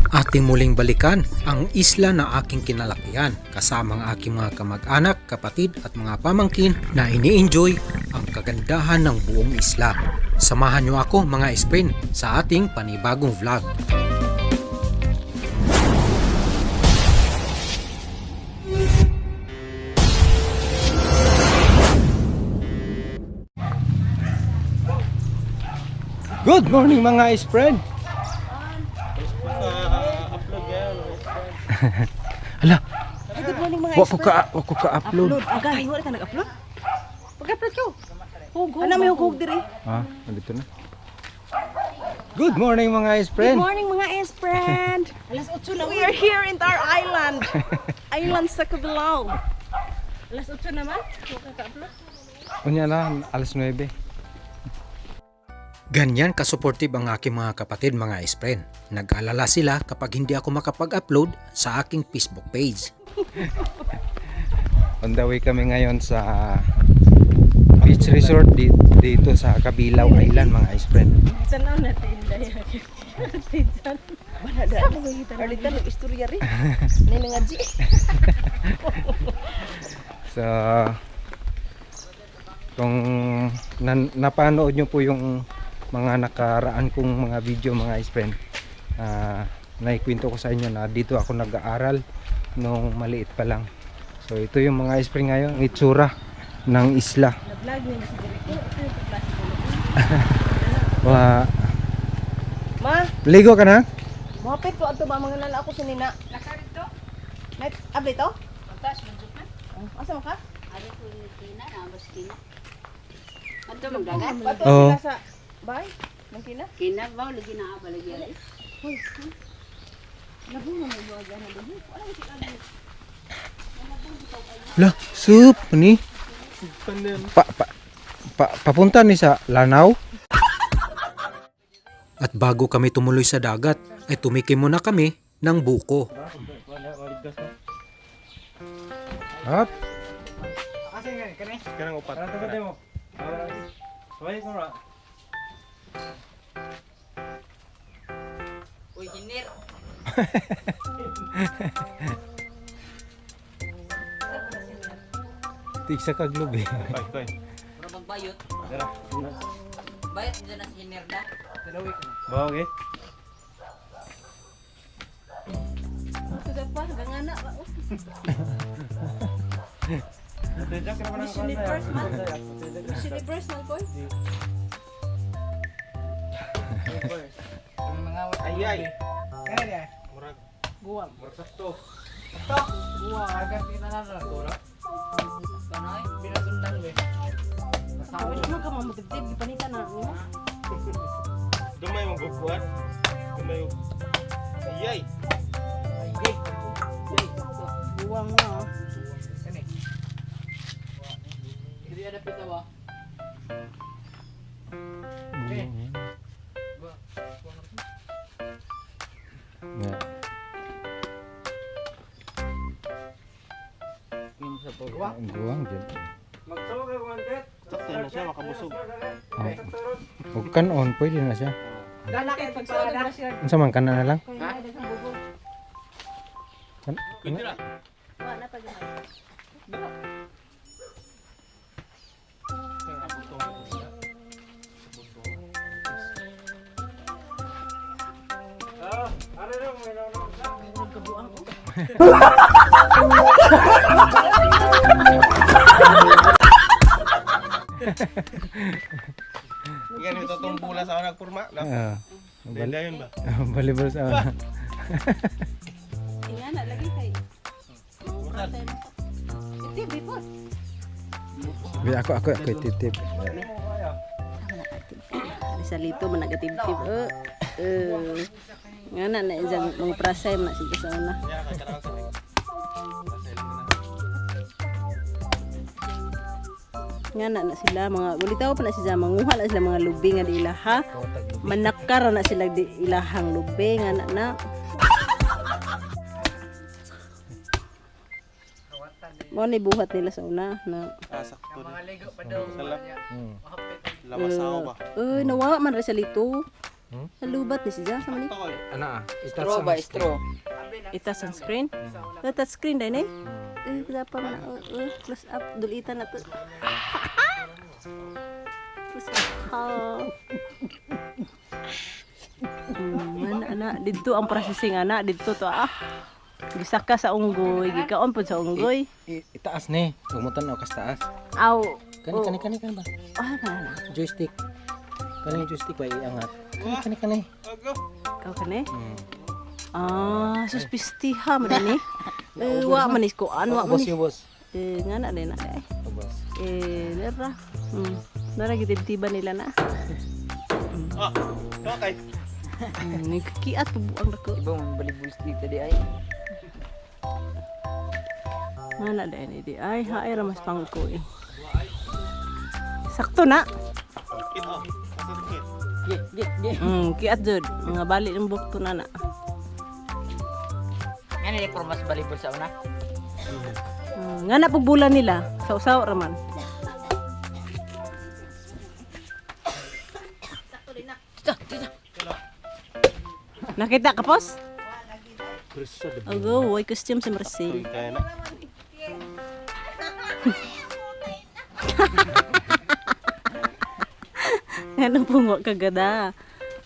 Ating muling balikan ang isla na aking kinalakihan kasama ang aking mga kamag-anak, kapatid at mga pamangkin na ini-enjoy ang kagandahan ng buong isla. Samahan niyo ako mga esprin sa ating panibagong vlog. Good morning mga esprin. Ala, Good morning mga wako ka-upload. Agay, wala ka nag-upload? Pag-upload ko. Hugog. Ano may hugog diri? Ah, nandito na. Good morning mga Good esprin. morning mga S-friend. Alas 8 na. We are here in our island. Island sa Cabilao. Alas 8 naman. Wala ka upload. Unya na, alas 9. Ganyan ka-supportive ang aking mga kapatid mga espren. Nag-alala sila kapag hindi ako makapag-upload sa aking Facebook page. On the way kami ngayon sa beach resort dito sa Cabilao Island mga esprin. Tanaw natin daya. Titan. Bana da. Arlita ng istorya rin. Ni mga G. So, kung napanood nyo po yung mga nakaraan kong mga video mga espren, naikwento ko sa inyo na dito ako nag-aaral nung maliit pa lang. So ito yung mga espren ngayon, ang itsura ng isla. Na-vlog niya si Jericho. Wa, Ma, ligo ka na? mahapit ko ato ba mga nala ako sa nina. Lakarit to? Net, abli to? Pagtas, manjok na. Asa mo ka? Ada ko yung tina na bas tina. Ato magdagat. Bato Oo. sila sa bay. Nang kina? Kina ba lagi na apa lagi ali. Hoy. Labo na mo buwaga na doon. Wala ko sila. Lah, sup ni. Papunta ni sa Lanao. At bago kami tumuloy sa dagat, ay tumikim muna kami ng buko. Up. Uy, hinir. Tigsa ka globe. Pero magbayot. Bayot dito na si hinir da. Bawa okay. Sudah pa, gangana ba? Miss Universe man. Miss Universe man ko. Ayay. Guwang. Kanoy. Sabi mo ka mamutibtib, ipanita na mo. Dumay mo bukuan. Dumay mo. Ayay. Guwang na. Hindi ada pita ba? Guwang dyan. Sakto na siya makabusog. Huwag kanon, pwede na siya. Lalaki pagparada. Unsa man kana na lang? Pwede na. Wala pa gamay. Kabuang ko. Yan ito tong bula sa nagpurma. Ah. Denda yun ba? Balibal sa Iyan na lagi kay. Titib po. Ako titip. Sa lito man nagatib-tib. Nga na dyan mga prasay na sige sa una. Nga na sila mga gulitaw pa na sila manguha na sila mga lubi nga di ilaha. Manakar na sila di ilahang lubi nga na. Mo ni buhat nila sa una na Sakto na. Salap. Lawas ako ba? nawa man ra sa lito. Nalubat ni siya sa mani. Ana, Straw ba? Straw. Ita sunscreen. Touchscreen din eh. Kenapa mana? Close up dulitan na to. Close up. Mana anak dito ang processing anak dito to Gisaka sa unggoy, gikaon pod sa unggoy. Itaas ni. Umutan ako kas taas. Aw. Kani ba? Na. Joystick. Kani joystick ba iangat? Kani. Kau kene? Suspistiha man ni. Wa man is ko wa man. Boss yung boss. Ngana din na eh. Boss. Nara. Nara gitib-tiba nila na. Okay. Nagkikiat po buang dako. Iba mo balibul dito di ay. Mana din di ay haay ra mas pangko eh. Sakto na. Kit oh. Kasar kit. Kiat jud. Mga bali ng bukto na na. Yan ay mas balibul sa una. Nga na pagbulan nila. Sausaw raman. Nakita ka pos? Ago, way costume si Marcel. Kaya na. Ano pungo kagada.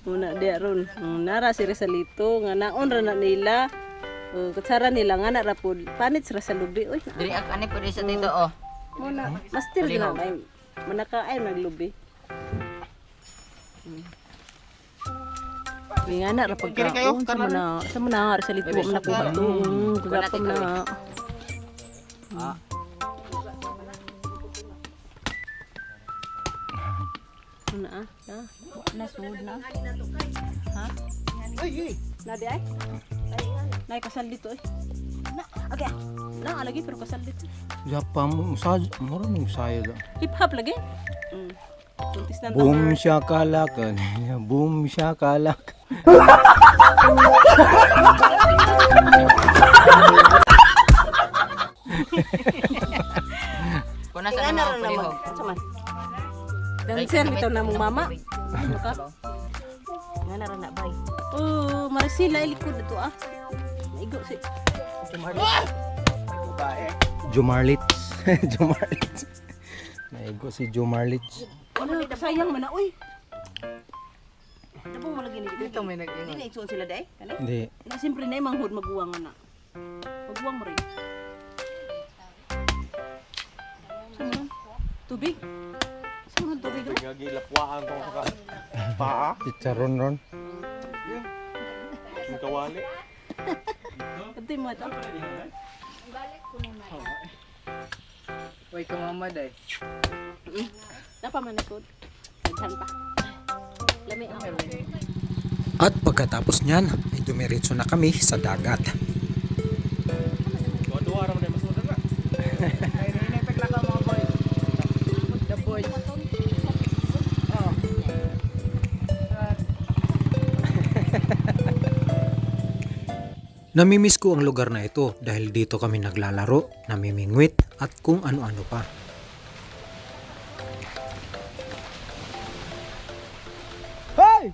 Muna dia ron. Nara si Resalito nga naon ra na nila. Kutsara nila nga na ra pud. Panit ra sa lubi oy. Dili ak ani pwede sa dito oh. Muna master gina may manakaay naglubi. Nga na ra pagkaon sa muna nga Resalito mo na kuha to. Kagapam na. Na nasud na. Ha? Ay. Na di ay? Nay kasal dito eh. Na, okay. Na lagi pero kasal dito. Yapa mo usaj, mura ning saya da. Hip hop lagi. Kuntis na Boom shakalak. Boom shakalak. Kuna sa mga palihog. Saman. Dancer bitaw na mong mama. Ano ka? Nga na na bay. Oh, Marcela ilikod dito Maigo si Jomarlits. Jomarlits. Naigo si Jomarlits. ano sayang man na oy. Ano mo lagi ni dito may nag-ingon. Dili igsoon sila dai? Kani? Hindi. Na simpre na manghud maguwang na. Maguwang mo rin. Sama. Tubig. Sama tubig. Gagilapwaan tong sa paa. Chicharon ron. Yung kawali. Ito mo ito. Way ka mama day. Napa man ako. Daghan pa. Lami ako. At pagkatapos niyan ay dumiretso na kami sa dagat. Dua-dua ra man mas mudan na. Inipek lang ka mga boys. The boys. Namimiss ko ang lugar na ito dahil dito kami naglalaro, namimingwit at kung ano-ano pa. Hey!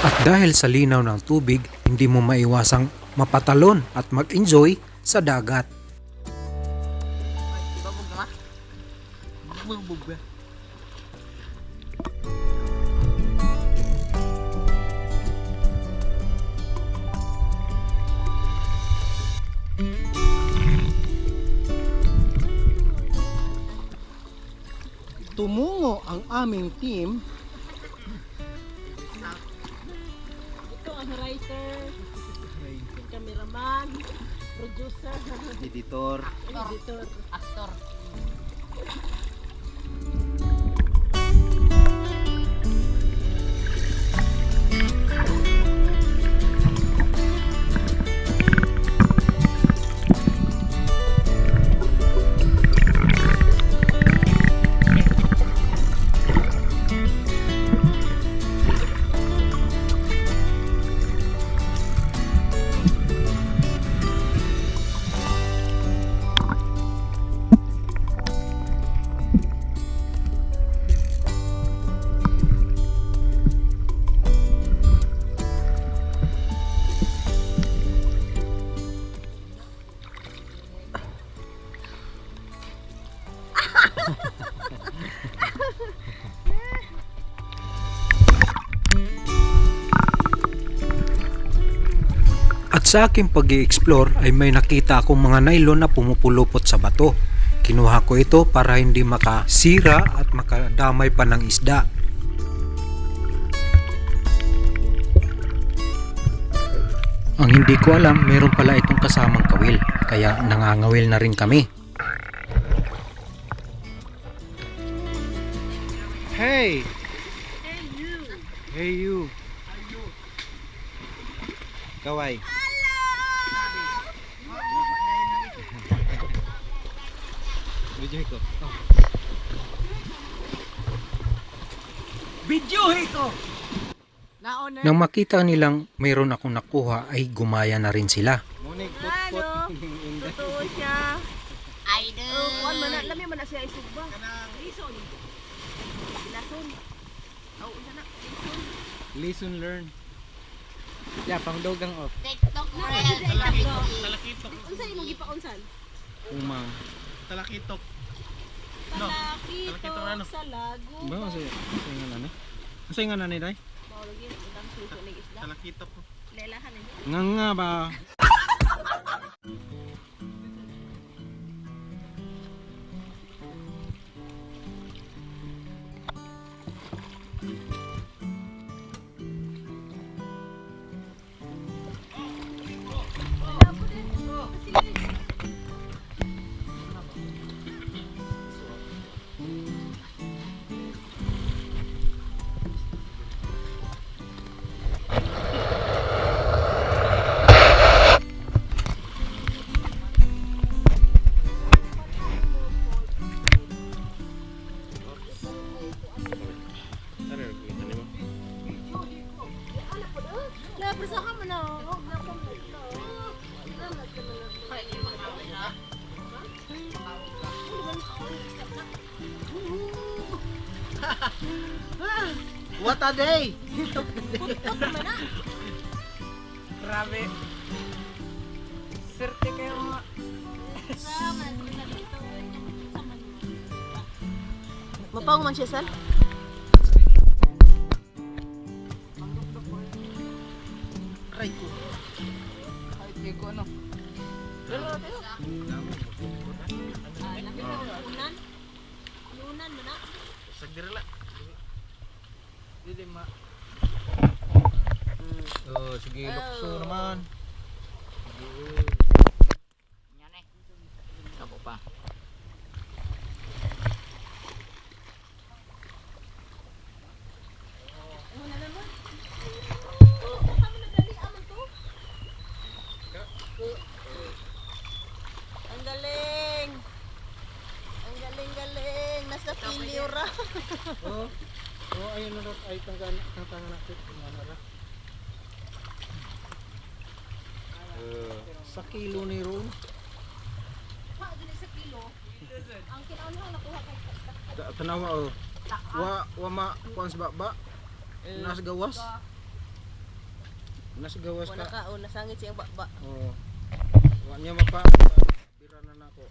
At dahil sa linaw ng tubig, hindi mo maiwasang mapatalon at mag-enjoy sa dagat. Ibabog ka ma? Ibabog ba? Tumungo ang aming team. Ito ang writer, cameraman, producer, Editor. editor. Actor. Sa aking pag-i-explore ay may nakita akong mga nylon na pumupulupot sa bato. Kinuha ko ito para hindi makasira at makadamay pa ng isda. Ang hindi ko alam, meron pala itong kasamang kawil, kaya nangangawil na rin kami. Hey! Hey you! Kaway. Video ko. Nang makita nilang mayroon akong nakuha ay gumaya na rin sila. Munig Ano? Totoo siya. Kuan man na, lami man na siya isugba. Lison. Lason. Oh, isa na. Lesson learned. Ya, pangdogang off. Unsa imong gipaunsan? Umang. Talakitok. Talakito ano? sa lago. Ba masay nga nani? Masay nga nani dai? Mao lagi ang suso ning isda. Talakitok. Lelahan ni. Nga ba? La persa ka man na. What a day! Grabe. Serte kayo mga. Mapang man siya sal. Aray ko. Ay, ko ano. Lunan mo na. Sagdirila. Dili ma. Oh, sige, lukso naman. Yan eh. Sabo pa. Ang galing. Ang galing. Nasa pilyo ra. Oh. Oh, ayun na ay tanggan natin. Ano ra? Sa kilo ni Ron. Ha, dili sa kilo. Ang kinaunang nakuha kay Tanawa oh. Wa ma kuan sa baba. Nas gawas. Nas gawas wala ka. ka o nasangit siyang baba. Oh. Wa niya mapa. Bira na nako.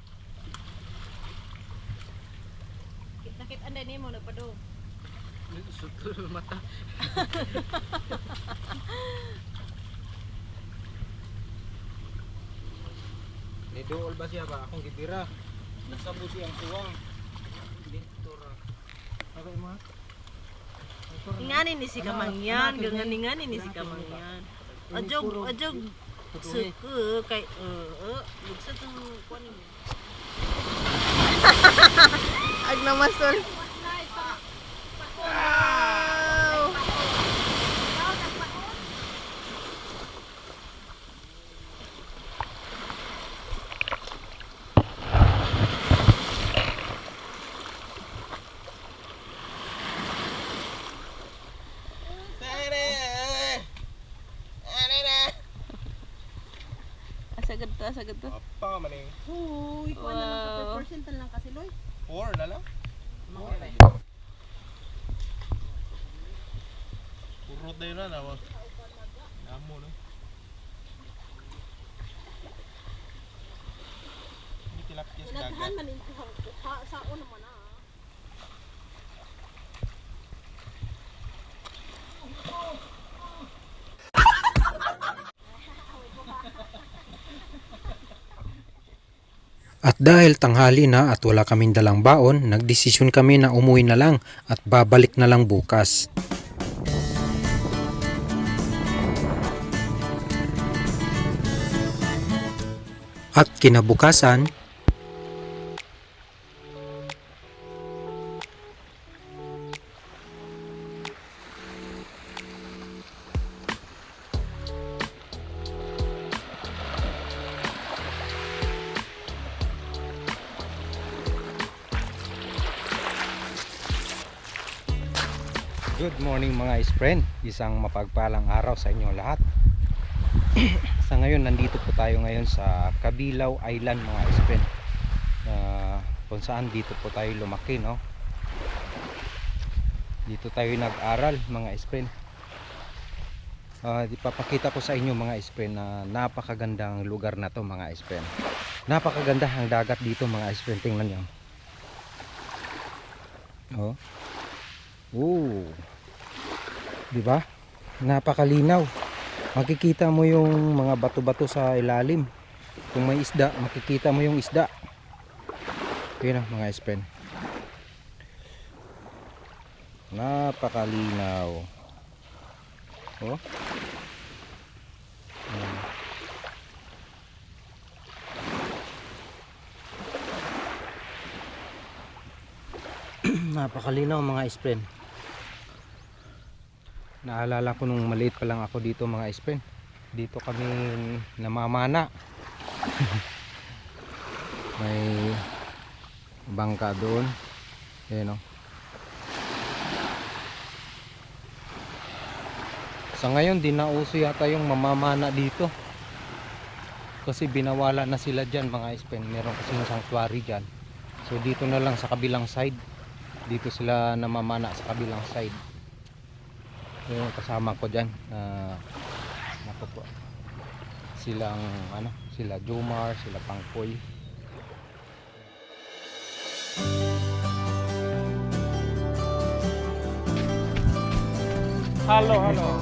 Nakit anday nimo nagpado. Sutul mata. Ni dool ba siya ba? Akong gibira. Nasabo siyang tuwang. Dito ra. Okay ma. Ingani ni si Kamangyan, gangan-ingani ni si Kamangyan. Ajog suku kay buksa tu kuan ni. Ag namasol. Wow. Asagad to. Apa man eh. Uy, kuan na lang ka lang kasi loy. 4 na lang. Puro tayo na naman. Amo no. Hindi tilapia sa dagat. Naghan man ito sa una mo na. At dahil tanghali na at wala kaming dalang baon, nagdesisyon kami na umuwi na lang at babalik na lang bukas. At kinabukasan, good morning mga friend, isang mapagpalang araw sa inyo lahat. Sa ngayon, nandito po tayo ngayon sa Kabilaw Island mga friend, kung saan dito po tayo lumaki, no? Dito tayo nag-aral mga friend. Ipapakita ko sa inyo mga friend na napakagandang lugar na to mga friend. Napakaganda ang dagat dito mga friend, tingnan nyo. Oh. Oh. 'Di ba? Napakalinaw. Makikita mo yung mga bato-bato sa ilalim. Kung may isda, makikita mo yung isda. Ayun mga friend. Napakalinaw. Oh. Napakalinaw mga friend. Naalala ko nung maliit pa lang ako dito mga friend. Dito kami namamana. May bangka doon. Ayan o. Sa ngayon di na uso yata yung mamamana dito. Kasi binawala na sila dyan mga friend. Meron kasi yung sanctuary dyan. So dito na lang sa kabilang side. Dito sila namamana sa kabilang side. Yung kasama ko dyan, nakupo silang sila Jomar, sila Pangkoy. Halo.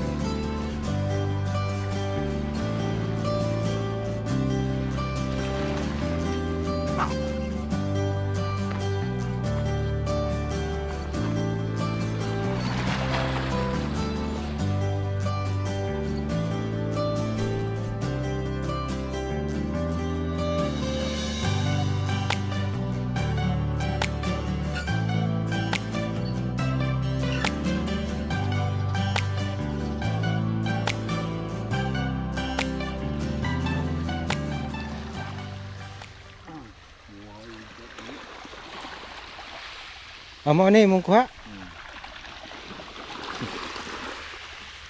Amo ni mong kuha.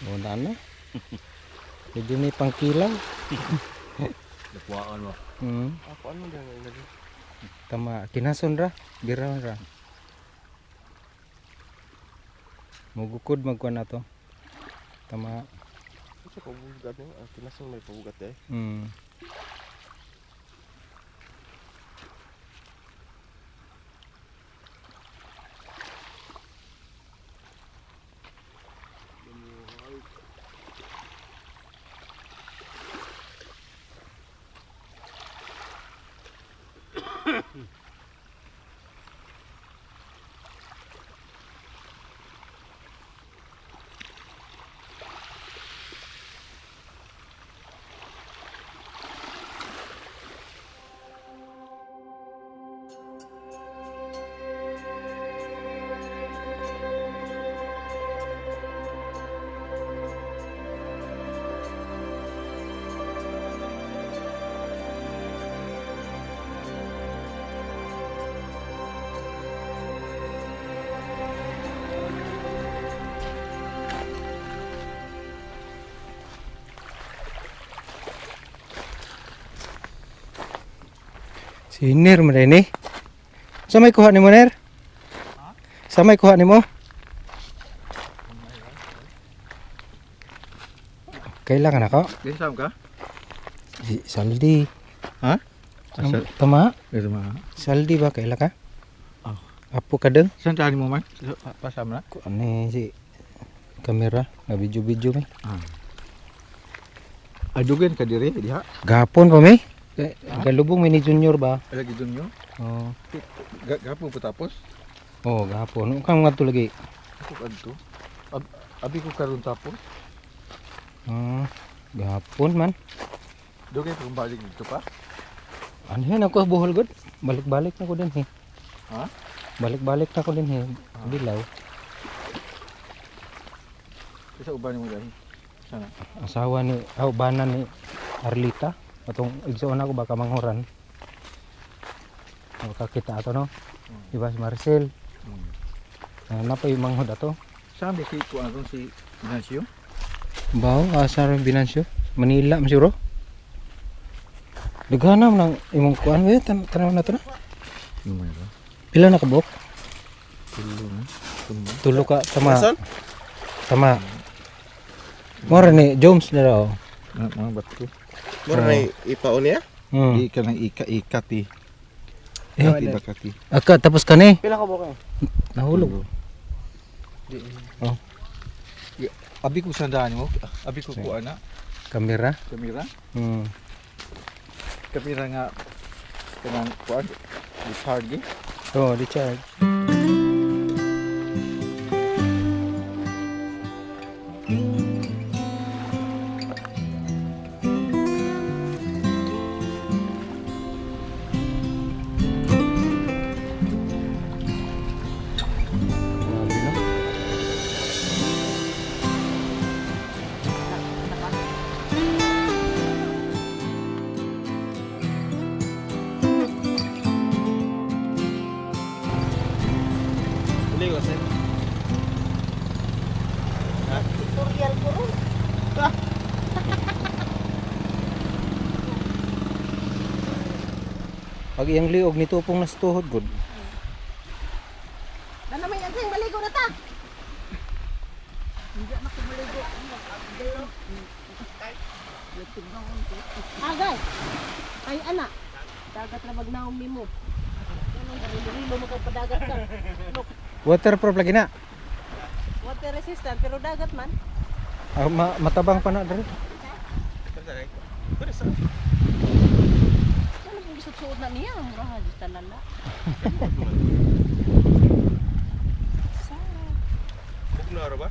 Muna na. Medyo may pangkilaw. Nakuhaan mo. Ako ano din lagi? Tama, kinason ra, birawan ra. Mugukod magkuha na to. Tama. Sa pabugat niyo, kinasan may pabugat eh. Si Nir mo rin eh. Sa may kuha ni mo, Nir? Sa may kuha ni mo? Kailangan ako? Disam ka? Si Saldi. Ha? Tama? Tama. Saldi ba kailangan ka? Oh. Apo ka deng? Saan tali mo man? Pasam na? Ano si kamera? Na video-video may? Adugan ka diri diha. Gapon pa may? Galubong mini junior ba? Lagi doon yun? Oh. Gapo po tapos? Oh, gahapon. Ano kang ngadto lagi? Ako kadto. Abi ko karon tapos. Gahapon man. Dugay kung balik dito pa. Ano yan ako buhol god? Balik-balik na ko din he. Ha? Balik-balik na ko din he. Bilaw. Isa uban mo dahil. Sana. Asawa ni bana ni Arlita. Atong igsoon ako baka manghuran. Makakita ato no. Diba si Marcel? Napay manghod ato. Sabi si ko ano si Ignacio? Bawo asar Binansyo. Manila masiro. Daghanam nang imong kuan we tanaw na to na. Lumay ba? Pila na ka buok? Tulo na. Tulo ka tama. Tama. Mora ni Jones na raw. Mga ba't ko? Mura na ipaon niya? Di ka nang ikat eh. Kati ba kati? Aka tapos ka ni. Pila ka buka? Nahulog. Abi ko sandaan mo. Abi ko kuha na. Kamera. Kamera. Hmm. Kamera nga. Kanang kuha. Di charge. Oh, di charge. Bili ko sa'yo. Tutorial ko ron. Pag iyang liog nito pong nastuhod gud. Na naman yan sa'yo, maligo na ta. Hindi na ako maligo. Agay. Ay, anak. Dagat na magnaong mo. Anong garilo-rilo mo kang padagat ka? Waterproof lagi na. Water resistant, pero dagat man. Matabang pa na diri. Pwede sa. Ano kung gusto suot na niya? Murah, just talala. Bugno ara ba?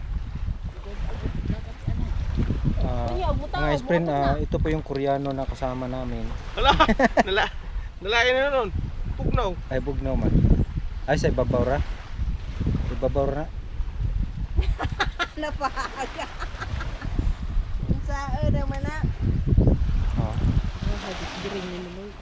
Mga friend, ito po yung Koreano na kasama namin. Nalain na nun. Bugnaw. Ay bugnaw man. Ay sa ibabaw ra. Ibabaw ra. Napahaga. Saan naman na? Oh. Diring ni Nunoy.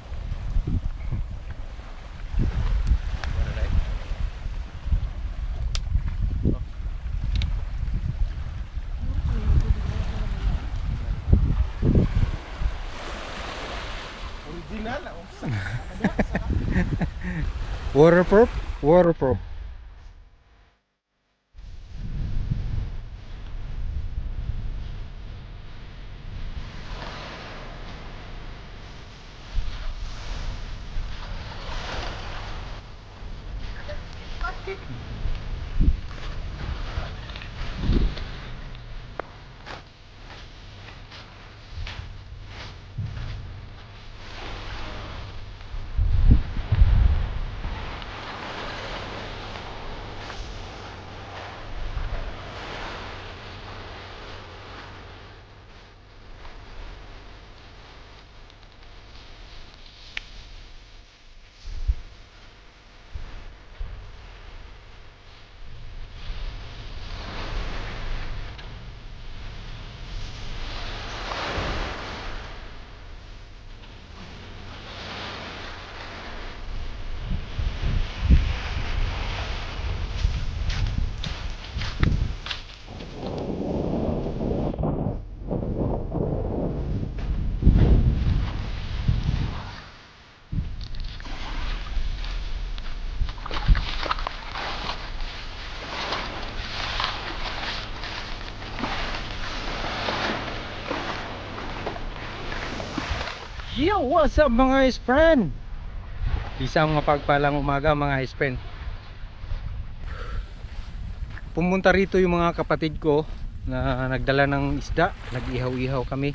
Original ako. Waterproof? Waterproof. Yo, what's up mga friend? Isang mapagpalang umaga mga friend. Pumunta rito yung mga kapatid ko na nagdala ng isda. Nag-ihaw-ihaw kami.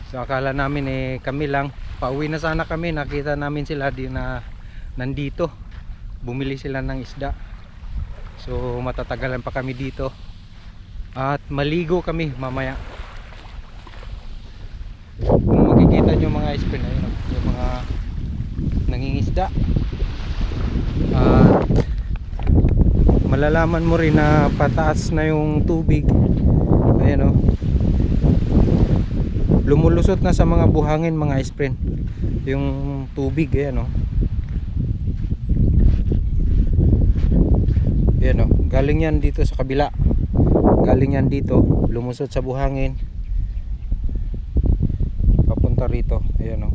So akala namin kami lang. pauwi na sana kami, nakita namin sila di na nandito. Bumili sila ng isda. So matatagalan pa kami dito. At maligo kami mamaya. Kung makikita nyo mga ice-spin, ayun, yung mga nangingisda. At malalaman mo rin na pataas na yung tubig. Ayan o, lumulusot na sa mga buhangin mga ice-spin yung tubig. Ayan o, ayan o, galing yan dito sa kabila, galing yan dito, lumusot sa buhangin papunta rito. Ayan o,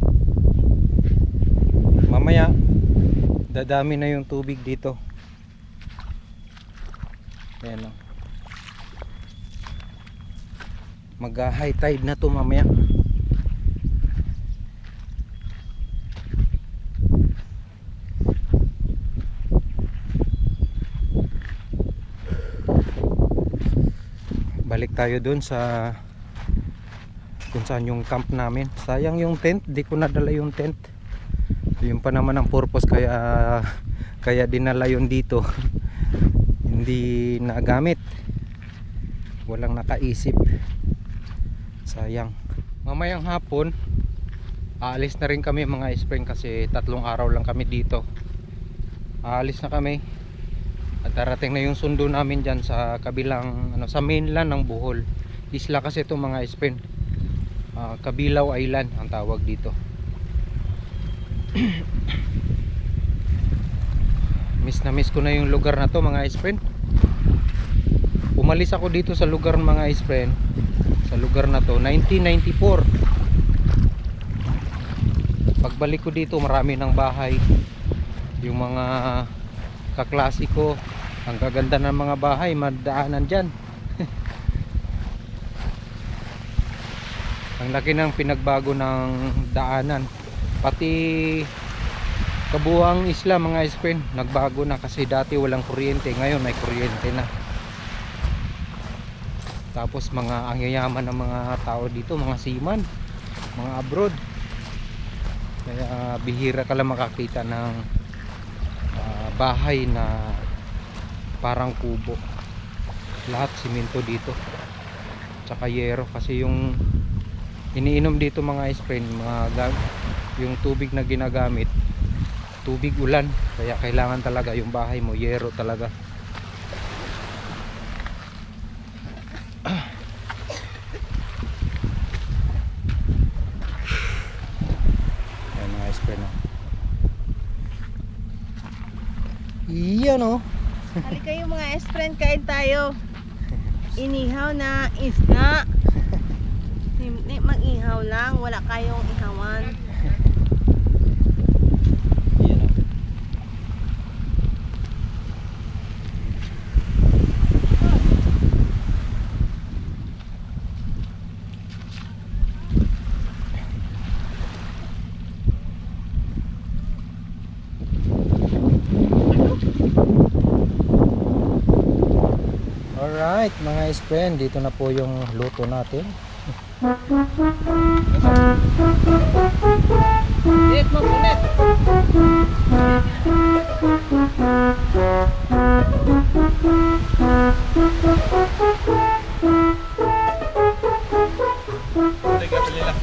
mamaya dadami na yung tubig dito. Ayan o, mag high tide na to mamaya. Balik tayo dun sa kung saan yung camp namin. Sayang yung tent, di ko nadala yung tent. Yun pa naman ang purpose, kaya dinala yun dito. Hindi nagamit, walang nakaisip, sayang. Mamayang hapon aalis na rin kami mga ice-spin, kasi 3 araw lang kami dito. Aalis na kami at darating na yung sundo namin dyan sa kabilang sa mainland ng Bohol. Isla kasi ito mga ice-spin, Kabilaw Island ang tawag dito. Miss na miss ko na yung lugar na to mga ice-spin. Umalis ako dito sa lugar mga ice-spin, sa lugar na to 1994. Pagbalik ko dito, marami ng bahay, yung mga kaklasiko. Ang gaganda ng mga bahay, madaanan dyan. Ang laki ng pinagbago ng daanan, pati Kabuang Isla mga ice-spin nagbago na, kasi dati walang kuryente, ngayon may kuryente na. Tapos mga angyayaman ng mga tao dito, mga seaman, mga abroad, kaya bihira ka lang makakita ng bahay na parang kubo. Lahat simento dito, tsaka yero, kasi yung iniinom dito mga ice-spin, yung tubig na ginagamit, tubig ulan, kaya kailangan talaga yung bahay mo yero talaga. Ayan mga ice-spin, iyan o. Halika kayo mga ice-friend, kain tayo. Inihaw na isda. Hindi mag-ihaw lang, wala kayong ihawan. Iyan o. Alright mga ice-spin, dito na po yung luto natin. Dit mo punit. Teka, pili lang.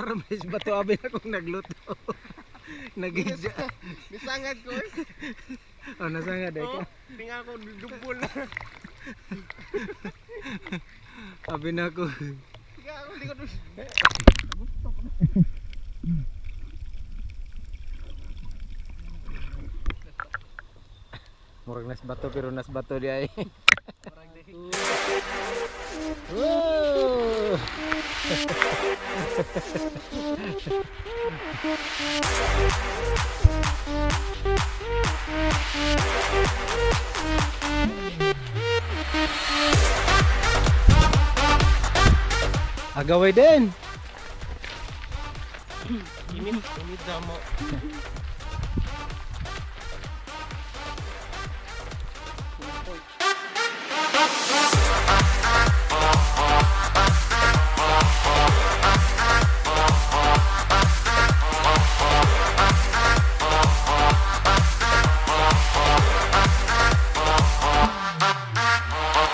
Mura mas bato abi na kung nagluto. Nagidya. Nisangad ko eh. Oh, nasangad ay ka. Tingnan ko dubol na. Abi na ko. Tingnan ko likod. Murag nas bato pero nas bato di ay. Agaway din. Init mo.